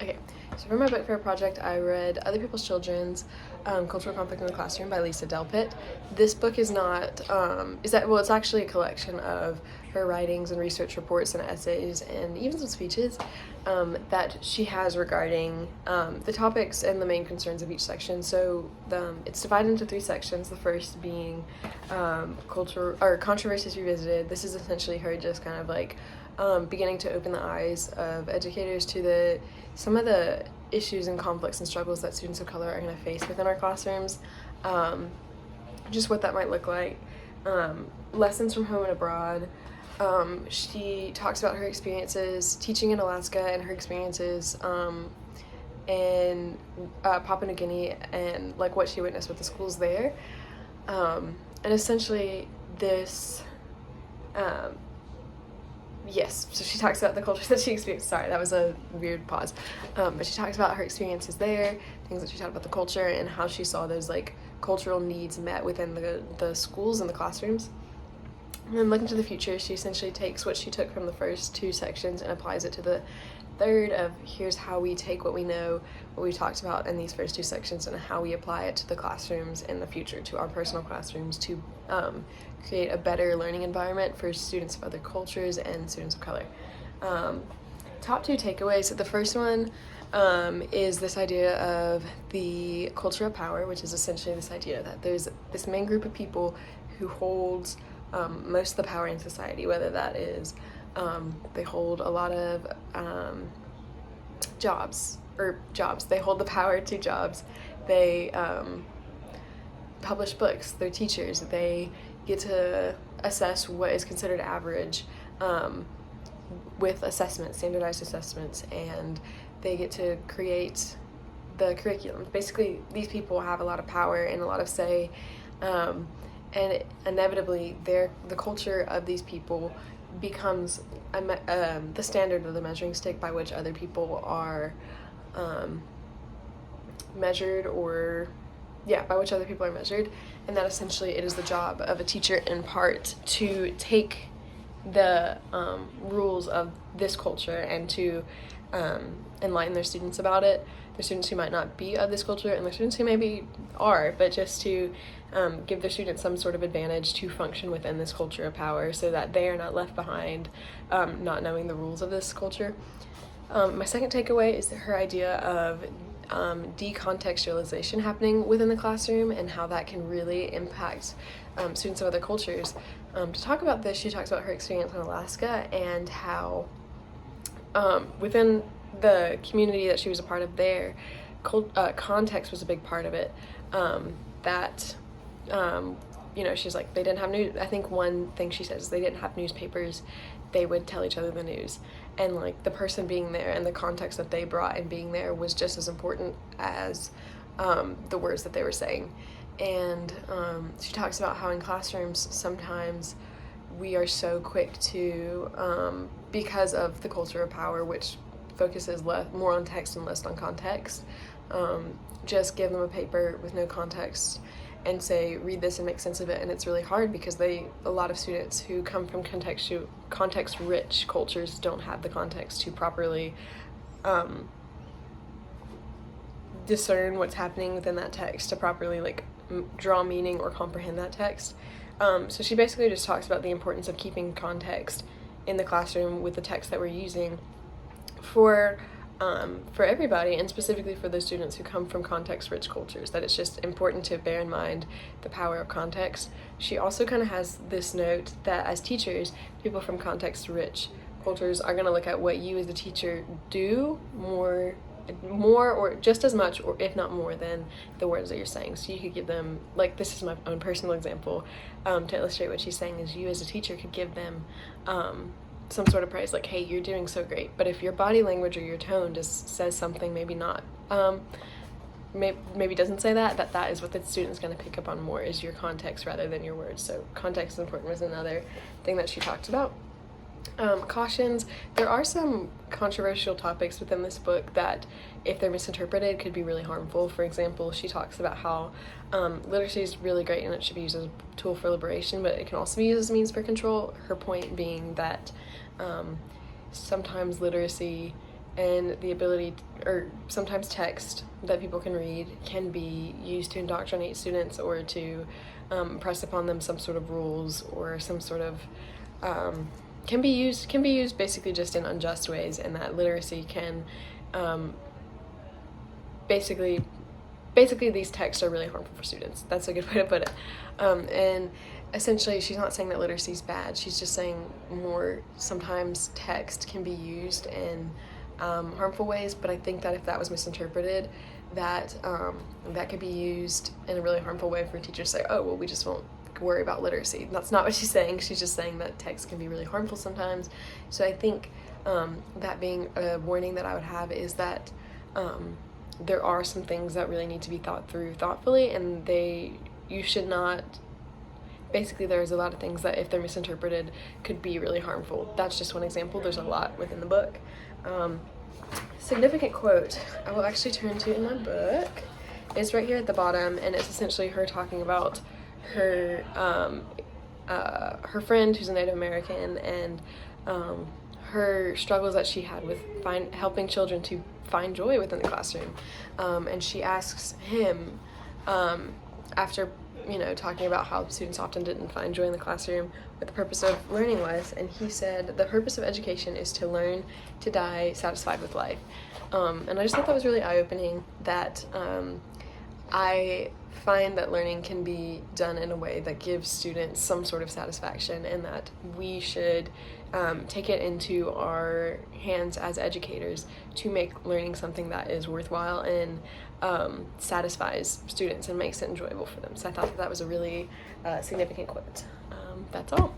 Okay, so for my book fair project, I read Other People's Children's Cultural Conflict in the Classroom by Lisa Delpit. This book is not, it's actually a collection of her writings and research reports and essays and even some speeches that she has regarding the topics and the main concerns of each section. So it's divided into 3 sections, the first being culture or controversies revisited. This is essentially her just kind of like beginning to open the eyes of educators to some of the issues and conflicts and struggles that students of color are going to face within our classrooms, just what that might look like, lessons from home and abroad. She talks about her experiences teaching in Alaska and her experiences in Papua New Guinea and like what she witnessed with the schools there, and essentially this yes, so she talks about the culture that she experienced. Sorry, that was a weird pause. But she talks about her experiences there, things that she taught about the culture, and how she saw those like cultural needs met within the schools and the classrooms. And then looking to the future, she essentially takes what she took from the first 2 sections and applies it to the third of here's how we take what we know, what we talked about in these first 2 sections, and how we apply it to the classrooms in the future, to our personal classrooms, to create a better learning environment for students of other cultures and students of color. Top 2 takeaways. So the first one is this idea of the culture of power, which is essentially this idea that there's this main group of people who holds most of the power in society, whether that is they hold a lot of jobs. They hold the power to jobs. They publish books. They're teachers. They get to assess what is considered average with assessments, standardized assessments, and they get to create the curriculum. Basically, these people have a lot of power and a lot of say, and inevitably the culture of these people becomes the standard of the measuring stick by which other people are measured, by which other people are measured, and that essentially it is the job of a teacher in part to take the rules of this culture and to enlighten their students about it, their students who might not be of this culture and their students who maybe are, but just to give their students some sort of advantage to function within this culture of power so that they are not left behind not knowing the rules of this culture. My second takeaway is her idea of decontextualization happening within the classroom and how that can really impact students of other cultures. To talk about this, she talks about her experience in Alaska and how within the community that she was a part of there, context was a big part of it. She's like, they didn't have news. I think one thing she says is they didn't have newspapers. They would tell each other the news, and like the person being there and the context that they brought and being there was just as important as the words that they were saying. And she talks about how in classrooms sometimes we are so quick to because of the culture of power, which focuses more on text and less on context, just give them a paper with no context and say, read this and make sense of it. And it's really hard because a lot of students who come from context-rich cultures don't have the context to properly discern what's happening within that text, to properly draw meaning or comprehend that text. So she basically just talks about the importance of keeping context in the classroom with the text that we're using for everybody, and specifically for those students who come from context-rich cultures, that it's just important to bear in mind the power of context. She also kind of has this note that as teachers, people from context-rich cultures are going to look at what you as a teacher do more or just as much, or if not more, than the words that you're saying. So you could give them, like, this is my own personal example, to illustrate what she's saying, is you as a teacher could give them some sort of praise, like, hey, you're doing so great. But if your body language or your tone just says something maybe not, maybe doesn't say that is what the student's going to pick up on more, is your context rather than your words. So context is important was another thing that she talked about. Cautions. There are some controversial topics within this book that, if they're misinterpreted, could be really harmful. For example, she talks about how literacy is really great and it should be used as a tool for liberation, but it can also be used as a means for control. Her point being that sometimes literacy and the ability or sometimes text that people can read can be used to indoctrinate students or to press upon them some sort of rules or some sort of can be used basically just in unjust ways, and that literacy can basically these texts are really harmful for students. That's a good way to put it. And essentially she's not saying that literacy is bad, she's just saying more sometimes text can be used in harmful ways, but I think that if that was misinterpreted, that that could be used in a really harmful way for teachers to say, oh, well, we just won't worry about literacy. That's not what she's saying. She's just saying that text can be really harmful sometimes. So I think that being a warning that I would have is that there are some things that really need to be thought through thoughtfully, and you should not, basically there's a lot of things that if they're misinterpreted could be really harmful. That's just one example. There's a lot within the book. Significant quote I will actually turn to in my book is right here at the bottom, and it's essentially her talking about her her friend who's a Native American, and her struggles that she had with helping children to find joy within the classroom. And she asks him, after talking about how students often didn't find joy in the classroom, what the purpose of learning was, and he said the purpose of education is to learn to die satisfied with life. And I just thought that was really eye-opening, that I find that learning can be done in a way that gives students some sort of satisfaction, and that we should take it into our hands as educators to make learning something that is worthwhile and satisfies students and makes it enjoyable for them. So I thought that was a really significant quote. That's all.